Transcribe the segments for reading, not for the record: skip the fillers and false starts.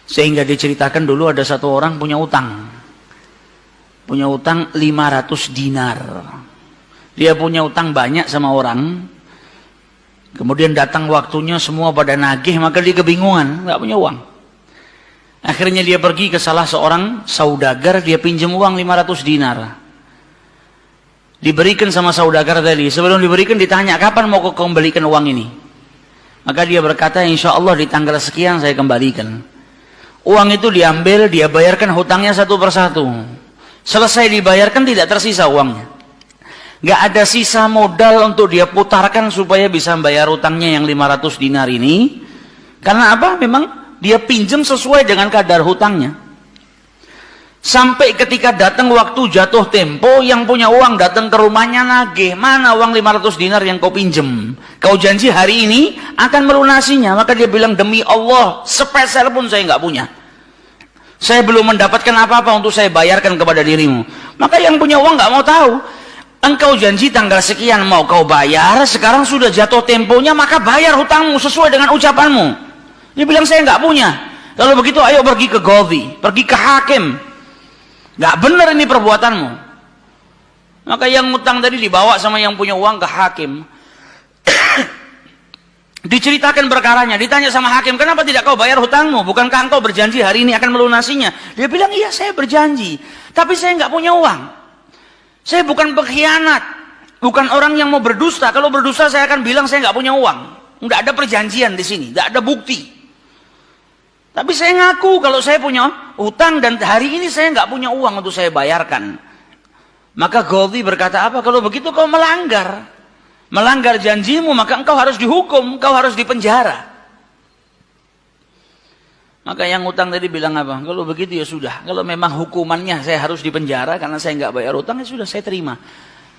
Sehingga diceritakan dulu ada satu orang punya utang 500 dinar. Dia punya utang banyak sama orang. Kemudian datang waktunya semua pada nagih, maka dia kebingungan, nggak punya uang. Akhirnya dia pergi ke salah seorang saudagar, dia pinjam uang 500 dinar. Diberikan sama saudagar tadi. Sebelum diberikan ditanya, kapan mau kau kembalikan uang ini? Maka dia berkata, insya Allah di tanggal sekian saya kembalikan. Uang itu diambil, dia bayarkan hutangnya satu persatu. Selesai dibayarkan tidak tersisa uangnya. Nggak ada sisa modal untuk dia putarkan supaya bisa membayar hutangnya yang 500 dinar ini. Karena apa? Memang dia pinjam sesuai dengan kadar hutangnya. Sampai ketika datang waktu jatuh tempo, yang punya uang datang ke rumahnya nagih, mana uang 500 dinar yang kau pinjam? Kau janji hari ini akan melunasinya. Maka dia bilang, demi Allah, sepeser pun saya nggak punya. Saya belum mendapatkan apa-apa untuk saya bayarkan kepada dirimu. Maka yang punya uang nggak mau tahu. Engkau janji tanggal sekian mau kau bayar, sekarang sudah jatuh temponya, maka bayar hutangmu sesuai dengan ucapanmu. Dia bilang, saya nggak punya. Kalau begitu ayo pergi ke Qadhi, pergi ke hakim. Nggak benar ini perbuatanmu. Maka yang ngutang tadi dibawa sama yang punya uang ke hakim. Diceritakan perkaranya, ditanya sama hakim, kenapa tidak kau bayar hutangmu? Bukankah engkau berjanji hari ini akan melunasinya? Dia bilang, iya saya berjanji, tapi saya nggak punya uang. Saya bukan pengkhianat, bukan orang yang mau berdusta. Kalau berdusta saya akan bilang saya nggak punya uang. Nggak ada perjanjian di sini, nggak ada bukti. Tapi saya ngaku kalau saya punya utang dan hari ini saya nggak punya uang untuk saya bayarkan. Maka Qadhi berkata, apa? Kalau begitu kau melanggar janjimu, maka engkau harus dihukum, engkau harus dipenjara. Maka yang utang tadi bilang apa? Kalau begitu ya sudah. Kalau memang hukumannya saya harus dipenjara karena saya nggak bayar utang, ya sudah saya terima.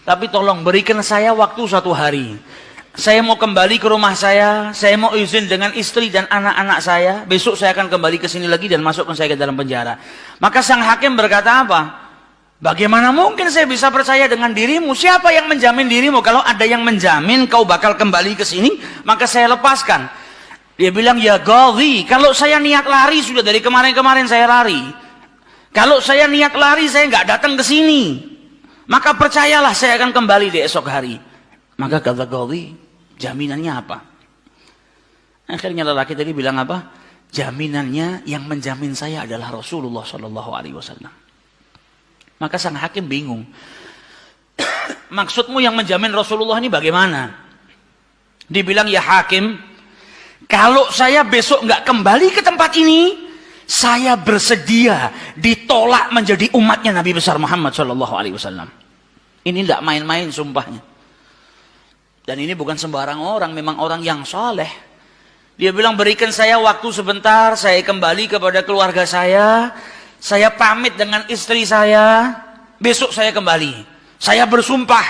Tapi tolong berikan saya waktu 1 hari. Saya mau kembali ke rumah saya mau izin dengan istri dan anak-anak saya. Besok saya akan kembali ke sini lagi dan masukkan saya ke dalam penjara. Maka sang hakim berkata apa? Bagaimana mungkin saya bisa percaya dengan dirimu? Siapa yang menjamin dirimu? Kalau ada yang menjamin kau bakal kembali ke sini, maka saya lepaskan. Dia bilang, ya Qadhi, kalau saya niat lari sudah dari kemarin-kemarin saya lari. Kalau saya niat lari saya nggak datang ke sini. Maka percayalah saya akan kembali di esok hari. Maka kata Qadhi, jaminannya apa? Akhirnya lelaki tadi bilang apa? Jaminannya yang menjamin saya adalah Rasulullah SAW. Maka sang hakim bingung. Maksudmu yang menjamin Rasulullah ini bagaimana? Dibilang, ya hakim, kalau saya besok nggak kembali ke tempat ini, saya bersedia ditolak menjadi umatnya Nabi besar Muhammad SAW. Ini tidak main-main sumpahnya. Dan ini bukan sembarang orang, memang orang yang saleh. Dia bilang, berikan saya waktu sebentar, saya kembali kepada keluarga saya pamit dengan istri saya, besok saya kembali. Saya bersumpah,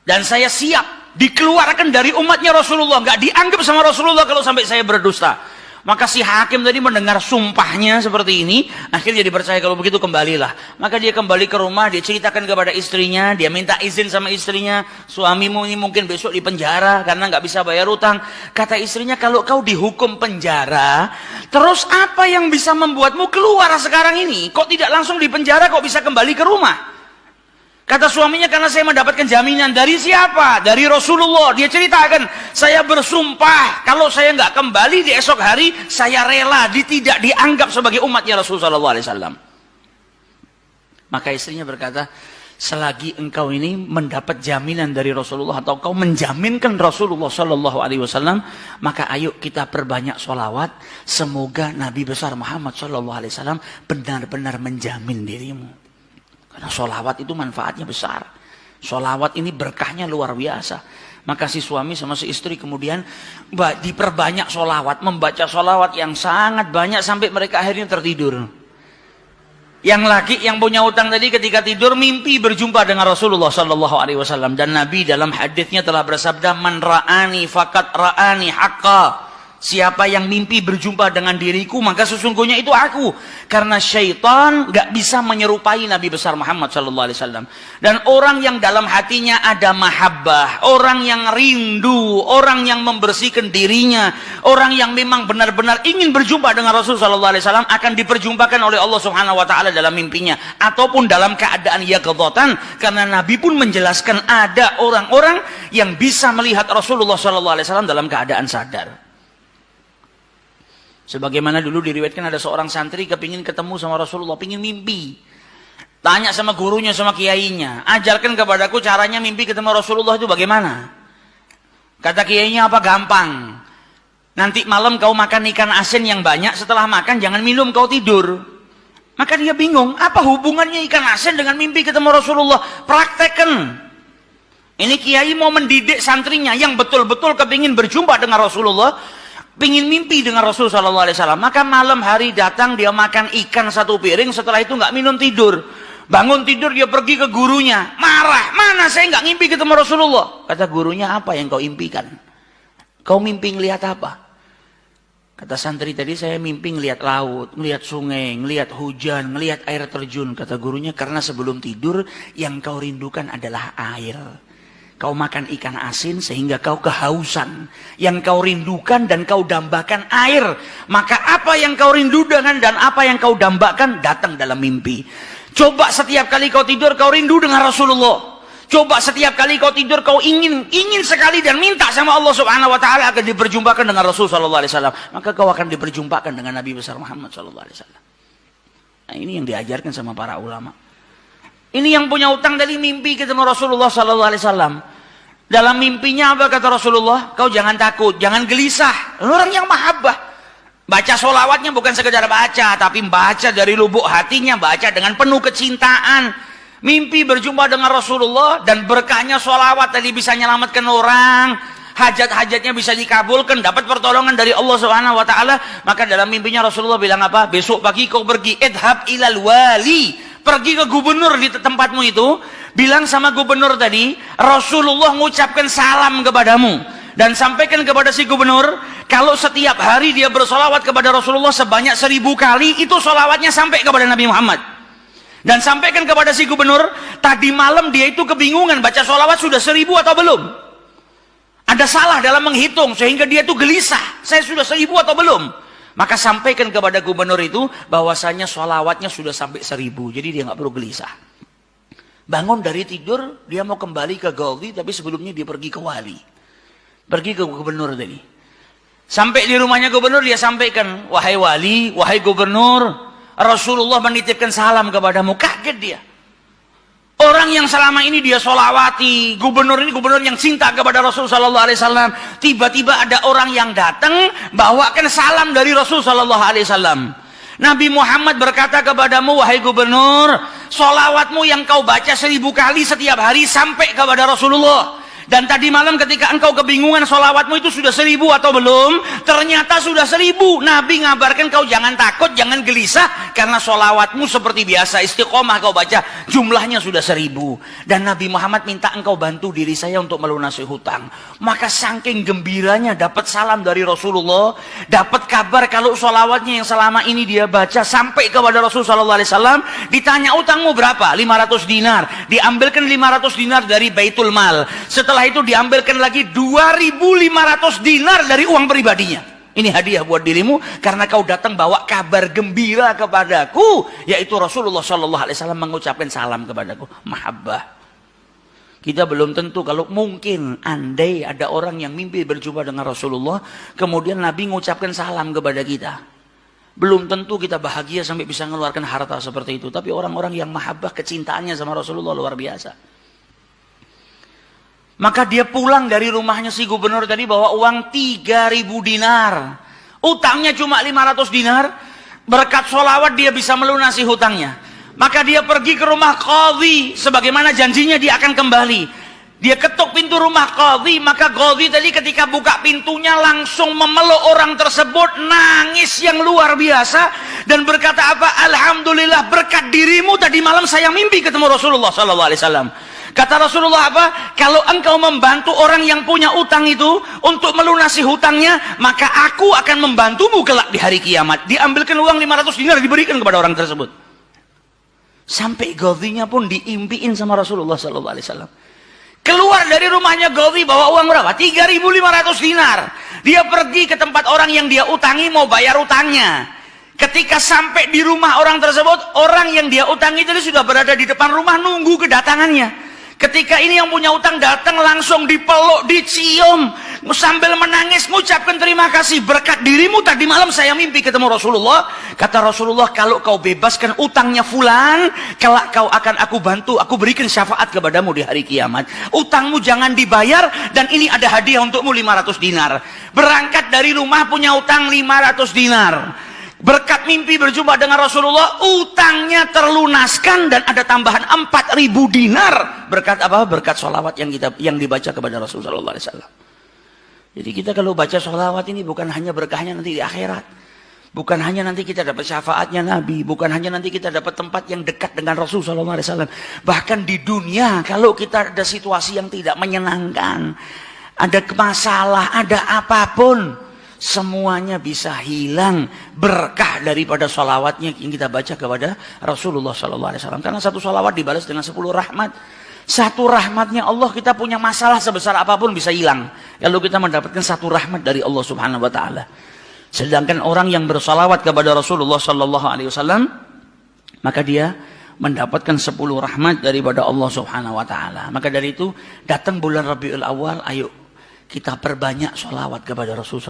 dan saya siap dikeluarkan dari umatnya Rasulullah, nggak dianggap sama Rasulullah kalau sampai saya berdusta. Maka si hakim tadi mendengar sumpahnya seperti ini, akhirnya dipercaya kalau begitu kembalilah. Maka dia kembali ke rumah, dia ceritakan kepada istrinya, dia minta izin sama istrinya, suamimu ini mungkin besok di penjara karena nggak bisa bayar utang. Kata istrinya, kalau kau dihukum penjara, terus apa yang bisa membuatmu keluar sekarang ini? Kok tidak langsung di penjara, kok bisa kembali ke rumah? Kata suaminya, karena saya mendapatkan jaminan. Dari siapa? Dari Rasulullah. Dia ceritakan, saya bersumpah kalau saya nggak kembali di esok hari, saya rela tidak dianggap sebagai umatnya Rasulullah SAW. Maka istrinya berkata, selagi engkau ini mendapat jaminan dari Rasulullah atau kau menjaminkan Rasulullah SAW, maka ayo kita perbanyak sholawat. Semoga Nabi besar Muhammad SAW benar-benar menjamin dirimu. Karena sholawat itu manfaatnya besar. Sholawat ini berkahnya luar biasa. Maka si suami sama si istri kemudian diperbanyak sholawat, membaca sholawat yang sangat banyak sampai mereka akhirnya tertidur. Yang laki yang punya utang tadi ketika tidur mimpi berjumpa dengan Rasulullah SAW. Dan Nabi dalam hadisnya telah bersabda, man ra'ani fakat ra'ani haqqa. Siapa yang mimpi berjumpa dengan diriku, maka sesungguhnya itu aku. Karena syaitan gak bisa menyerupai Nabi besar Muhammad SAW. Dan orang yang dalam hatinya ada mahabbah, orang yang rindu, orang yang membersihkan dirinya, orang yang memang benar-benar ingin berjumpa dengan Rasul SAW, akan diperjumpakan oleh Allah Subhanahu Wa Taala dalam mimpinya, ataupun dalam keadaan yaqdzatan. Karena Nabi pun menjelaskan ada orang-orang yang bisa melihat Rasulullah SAW dalam keadaan sadar. Sebagaimana dulu diriwayatkan ada seorang santri kepingin ketemu sama Rasulullah, pingin mimpi. Tanya sama gurunya, sama kiainya, ajarkan kepadaku caranya mimpi ketemu Rasulullah itu bagaimana. Kata kiainya, apa? Gampang. Nanti malam kau makan ikan asin yang banyak, setelah makan jangan minum, kau tidur. Maka dia bingung, apa hubungannya ikan asin dengan mimpi ketemu Rasulullah? Praktekkan. Ini kiai mau mendidik santrinya yang betul-betul kepingin berjumpa dengan Rasulullah, pingin mimpi dengan Rasul SAW. Maka malam hari datang, dia makan ikan satu piring, setelah itu nggak minum, tidur. Bangun tidur, dia pergi ke gurunya, marah, mana saya nggak ngimpi ketemu Rasulullah. Kata gurunya, apa yang kau impikan? Kau mimpi ngelihat apa? Kata santri tadi, saya mimpi ngelihat laut, ngelihat sungai, ngelihat hujan, ngelihat air terjun. Kata gurunya, karena sebelum tidur yang kau rindukan adalah air. Kau makan ikan asin sehingga kau kehausan. Yang kau rindukan dan kau dambakan air. Maka apa yang kau rindukan dan apa yang kau dambakan datang dalam mimpi. Coba setiap kali kau tidur kau rindu dengan Rasulullah. Coba setiap kali kau tidur kau ingin sekali dan minta sama Allah Subhanahu Wa Taala akan diperjumpakan dengan Rasul Sallallahu Alaihi Wasallam. Maka kau akan diperjumpakan dengan Nabi besar Muhammad Sallallahu Alaihi Wasallam. Nah, ini yang diajarkan sama para ulama. Ini yang punya utang dari mimpi ketemu Rasulullah Sallallahu Alaihi Wasallam. Dalam mimpinya apa kata Rasulullah? Kau jangan takut, jangan gelisah. Orang yang mahabbah, baca sholawatnya bukan sekedar baca, tapi baca dari lubuk hatinya, baca dengan penuh kecintaan. Mimpi berjumpa dengan Rasulullah dan berkahnya sholawat tadi bisa menyelamatkan orang. Hajat-hajatnya bisa dikabulkan, dapat pertolongan dari Allah Subhanahu Wa Taala. Maka dalam mimpinya Rasulullah bilang apa? Besok pagi kau pergi, idhab ilal wali. Pergi ke gubernur di tempatmu itu, bilang sama gubernur tadi, Rasulullah mengucapkan salam kepadamu. Dan sampaikan kepada si gubernur, kalau setiap hari dia bersolawat kepada Rasulullah sebanyak 1000 kali, itu solawatnya sampai kepada Nabi Muhammad. Dan sampaikan kepada si gubernur, tadi malam dia itu kebingungan, baca solawat sudah 1000 atau belum. Ada salah dalam menghitung, sehingga dia itu gelisah, saya sudah 1000 atau belum. Maka sampaikan kepada gubernur itu bahwasanya sholawatnya sudah sampai 1000. Jadi dia nggak perlu gelisah. Bangun dari tidur, dia mau kembali ke Ghazi, tapi sebelumnya dia pergi ke wali. Pergi ke gubernur tadi. Sampai di rumahnya gubernur, dia sampaikan, wahai wali, wahai gubernur, Rasulullah menitipkan salam kepadamu. Kaget dia. Orang yang selama ini dia sholawati, gubernur ini gubernur yang cinta kepada Rasul Sallallahu Alaihi Wasallam, tiba-tiba ada orang yang datang bawakan salam dari Rasul Sallallahu Alaihi Wasallam. Nabi Muhammad berkata kepadamu, wahai gubernur, sholawatmu yang kau baca 1000 kali setiap hari sampai kepada Rasulullah. Dan tadi malam ketika engkau kebingungan sholawatmu itu sudah 1000 atau belum, ternyata sudah 1000. Nabi ngabarkan kau jangan takut, jangan gelisah, karena sholawatmu seperti biasa, istiqomah kau baca, jumlahnya sudah 1000. Dan Nabi Muhammad minta engkau bantu diri saya untuk melunasi hutang. Maka saking gembiranya dapat salam dari Rasulullah, dapat kabar kalau sholawatnya yang selama ini dia baca sampai kepada Rasul Sallallahu Alaihi Wasallam. Ditanya utangmu berapa? 500 dinar. Diambilkan 500 dinar dari Baitul Mal. Setelah itu diambilkan lagi 2.500 dinar dari uang pribadinya. Ini hadiah buat dirimu karena kau datang bawa kabar gembira kepadaku, yaitu Rasulullah Sallallahu Alaihi Wasallam mengucapkan salam kepadaku. Mahabbah. Kita belum tentu, kalau mungkin andai ada orang yang mimpi berjumpa dengan Rasulullah, kemudian Nabi mengucapkan salam kepada kita, belum tentu kita bahagia sampai bisa mengeluarkan harta seperti itu. Tapi orang-orang yang mahabbah, kecintaannya sama Rasulullah luar biasa. Maka dia pulang dari rumahnya si gubernur tadi bawa uang 3.000 dinar. Utangnya cuma 500 dinar. Berkat sholawat dia bisa melunasi hutangnya. Maka dia pergi ke rumah qadhi. Sebagaimana janjinya dia akan kembali. Dia ketuk pintu rumah qadhi. Maka qadhi tadi ketika buka pintunya langsung memeluk orang tersebut. Nangis yang luar biasa. Dan berkata apa? Alhamdulillah berkat dirimu tadi malam saya mimpi ketemu Rasulullah SAW. Kata Rasulullah apa? Kalau engkau membantu orang yang punya utang itu untuk melunasi hutangnya, maka aku akan membantumu kelak di hari kiamat. Diambilkan uang 500 dinar diberikan kepada orang tersebut. Sampai Ghadhinya pun diimpiin sama Rasulullah SAW. Keluar dari rumahnya Ghadhi bawa uang berapa? 3.500 dinar. Dia pergi ke tempat orang yang dia utangi mau bayar utangnya. Ketika sampai di rumah orang tersebut, orang yang dia utangi tadi sudah berada di depan rumah nunggu kedatangannya. Ketika ini yang punya utang datang langsung dipeluk, dicium, sambil menangis mengucapkan terima kasih, berkat dirimu tadi malam saya mimpi ketemu Rasulullah. Kata Rasulullah, kalau kau bebaskan utangnya fulan, kelak kau akan aku bantu, aku berikan syafaat kepadamu di hari kiamat. Utangmu jangan dibayar dan ini ada hadiah untukmu 500 dinar. Berangkat dari rumah punya utang 500 dinar. Berkat mimpi berjumpa dengan Rasulullah, utangnya terlunaskan dan ada tambahan 4.000 dinar. Berkat apa? Berkat sholawat yang dibaca kepada Rasulullah SAW. Jadi kita kalau baca sholawat ini bukan hanya berkahnya nanti di akhirat, bukan hanya nanti kita dapat syafaatnya Nabi, bukan hanya nanti kita dapat tempat yang dekat dengan Rasulullah SAW. Bahkan di dunia kalau kita ada situasi yang tidak menyenangkan, ada masalah, ada apapun, semuanya bisa hilang berkah daripada sholawatnya yang kita baca kepada Rasulullah SAW. Karena satu sholawat dibalas dengan 10 rahmat. Satu rahmatnya Allah, kita punya masalah sebesar apapun bisa hilang kalau kita mendapatkan satu rahmat dari Allah Subhanahu Wa Taala. Sedangkan orang yang bersalawat kepada Rasulullah SAW, maka dia mendapatkan 10 rahmat daripada Allah Subhanahu Wa Taala. Maka dari itu datang bulan Rabiul Awal, ayo kita perbanyak sholawat kepada Rasulullah.